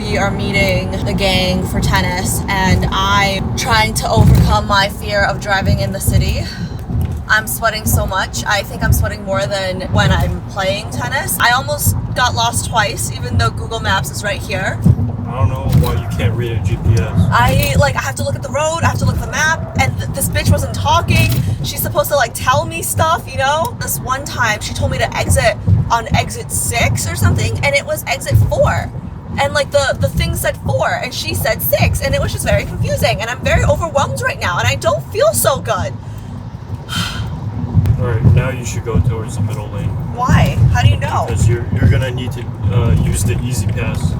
we are meeting the gang for tennis, and I'm trying to overcome my fear of driving in the city. I'm sweating so much. I think I'm sweating more than when I'm playing tennis. I almost got lost twice, even though Google Maps is right here. I don't know why you can't read a GPS. I have to look at the road, I have to look at the map, and this bitch wasn't talking. She's supposed to tell me stuff, you know? This one time she told me to exit on exit 6 or something, and it was exit 4. And the thing said 4 and she said 6, and it was just very confusing, and I'm very overwhelmed right now, and I don't feel so good. Alright, now you should go towards the middle lane. Why? How do you know? Because you're gonna need to use the easy pass.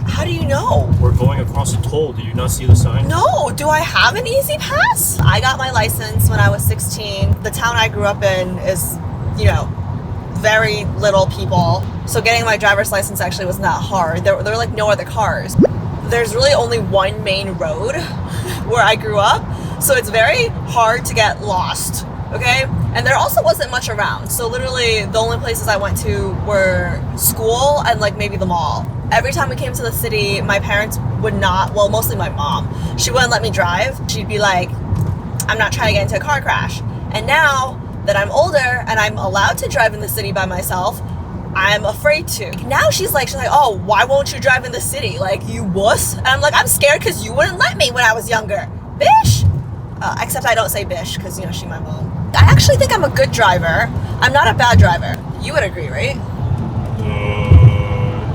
How do you know? We're going across a toll. Do you not see the sign? No. Do I have an easy pass? I got my license when I was 16. The town I grew up in is, very little people. So getting my driver's license actually wasn't that hard. There were no other cars. There's really only one main road where I grew up. So it's very hard to get lost. Okay? And there also wasn't much around. So literally the only places I went to were school and maybe the mall. Every time we came to the city, my parents would not, well, mostly my mom, she wouldn't let me drive. She'd be like, I'm not trying to get into a car crash. And now that I'm older and I'm allowed to drive in the city by myself, I'm afraid to. Now she's like, oh, why won't you drive in the city? You wuss. And I'm like, I'm scared because you wouldn't let me when I was younger. Bish. Except I don't say bish because, she's my mom. I actually think I'm a good driver. I'm not a bad driver. You would agree, right?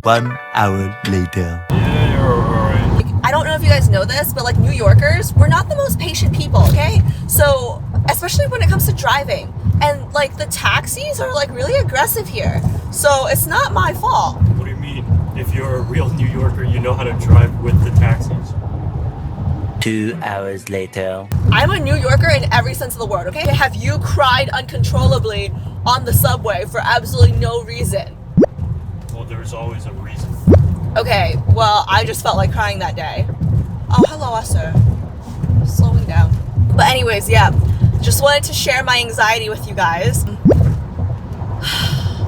1 hour later. Yeah, you're alright. I don't know if you guys know this, but New Yorkers, we're not the most patient people, okay? So, especially when it comes to driving. And the taxis are really aggressive here. So it's not my fault. What do you mean? If you're a real New Yorker, you know how to drive with the taxis. 2 hours later. I'm a New Yorker in every sense of the word, okay? Have you cried uncontrollably on the subway for absolutely no reason? Well, there's always a reason. Okay, well, I just felt like crying that day. Oh, hello, sir. Slowing down. But anyways, yeah, just wanted to share my anxiety with you guys.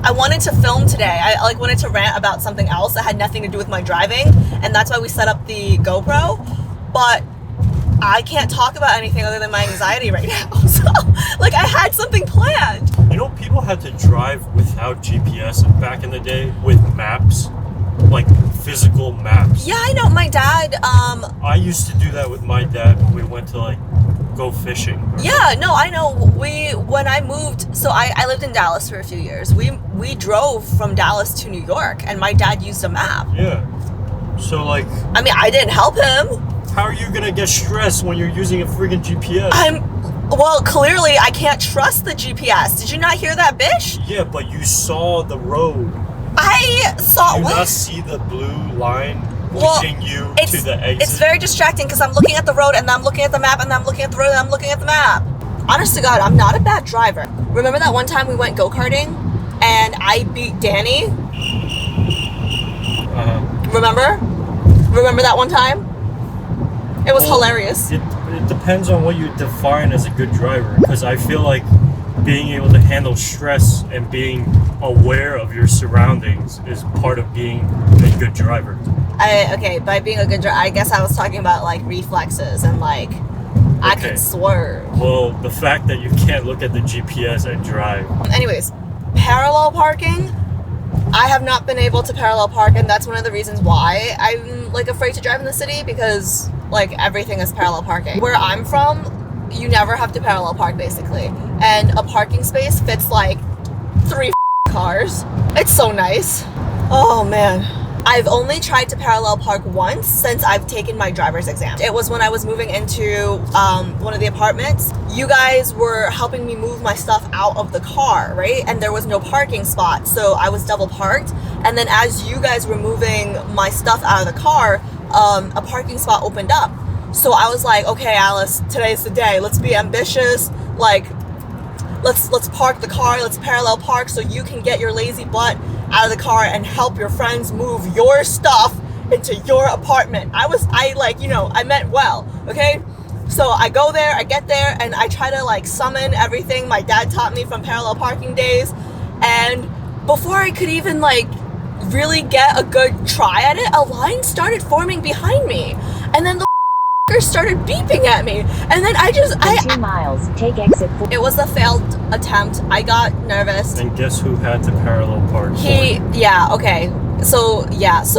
I wanted to film today. I wanted to rant about something else that had nothing to do with my driving, and that's why we set up the GoPro. But I can't talk about anything other than my anxiety right now. So, I had something planned. People had to drive without GPS back in the day with maps, physical maps. Yeah, I know. My dad, I used to do that with my dad when we went to go fishing. Yeah, no, I know. When I moved, so I lived in Dallas for a few years. We drove from Dallas to New York, and my dad used a map. Yeah. So I I didn't help him. How are you gonna get stressed when you're using a friggin' GPS? Well, clearly I can't trust the GPS. Did you not hear that, bish? Yeah, but you saw the road. I saw. Did you not see the blue line leading you to the exit? It's very distracting because I'm looking at the road and I'm looking at the map and I'm looking at the road and I'm looking at the map. Honest to God, I'm not a bad driver. Remember that one time we went go-karting and I beat Danny? Remember that one time? It was hilarious. It depends on what you define as a good driver, because I feel like being able to handle stress and being aware of your surroundings is part of being a good driver. By being a good driver, I guess I was talking about reflexes and I can swerve. Well, the fact that you can't look at the GPS and drive. Anyways, parallel parking. I have not been able to parallel park, and that's one of the reasons why I'm afraid to drive in the city, because everything is parallel parking. Where I'm from, you never have to parallel park basically, and a parking space fits 3 cars. It's so nice. Oh man. I've only tried to parallel park once since I've taken my driver's exam. It was when I was moving into one of the apartments. You guys were helping me move my stuff out of the car, right? And there was no parking spot, so I was double parked. And then as you guys were moving my stuff out of the car, a parking spot opened up. So I was like, okay, Alice, today's the day. Let's be ambitious. Let's park the car. Let's parallel park so you can get your lazy butt out of the car and help your friends move your stuff into your apartment. I meant well, okay? So I go there, I get there, and I try to summon everything my dad taught me from parallel parking days. And before I could even really get a good try at it, a line started forming behind me. And then the started beeping at me. And then I 2 miles, take exit 4. it was a failed attempt. I got nervous. And guess who had to parallel park? So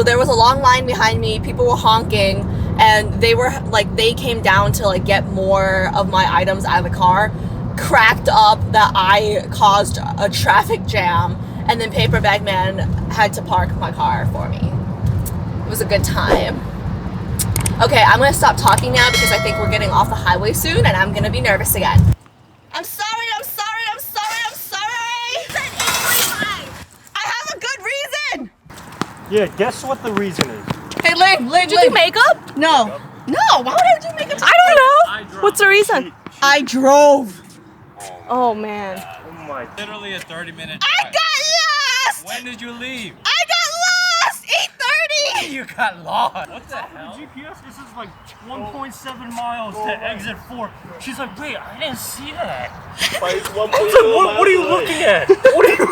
there was a long line behind me. People were honking, and they came down to like get more of my items out of the car. Cracked up that I caused a traffic jam, and then Paper Bag Man had to park my car for me. It was a good time. Okay, I'm gonna stop talking now because I think we're getting off the highway soon, and I'm gonna be nervous again. I'm sorry. I have a good reason. Yeah, guess what the reason is? Hey, Ling, did you do makeup? No. No, why would I do makeup? I don't know. What's the reason? I drove. Oh man. Oh my. Literally a 30-minute I drive. got lost. When did you leave? I got lost. 8:30. You got lost. What the hell? GPS, this is like 1.7 miles to exit 4. She's like, wait, I didn't see that. But it's 1.7 What are you looking at? What are you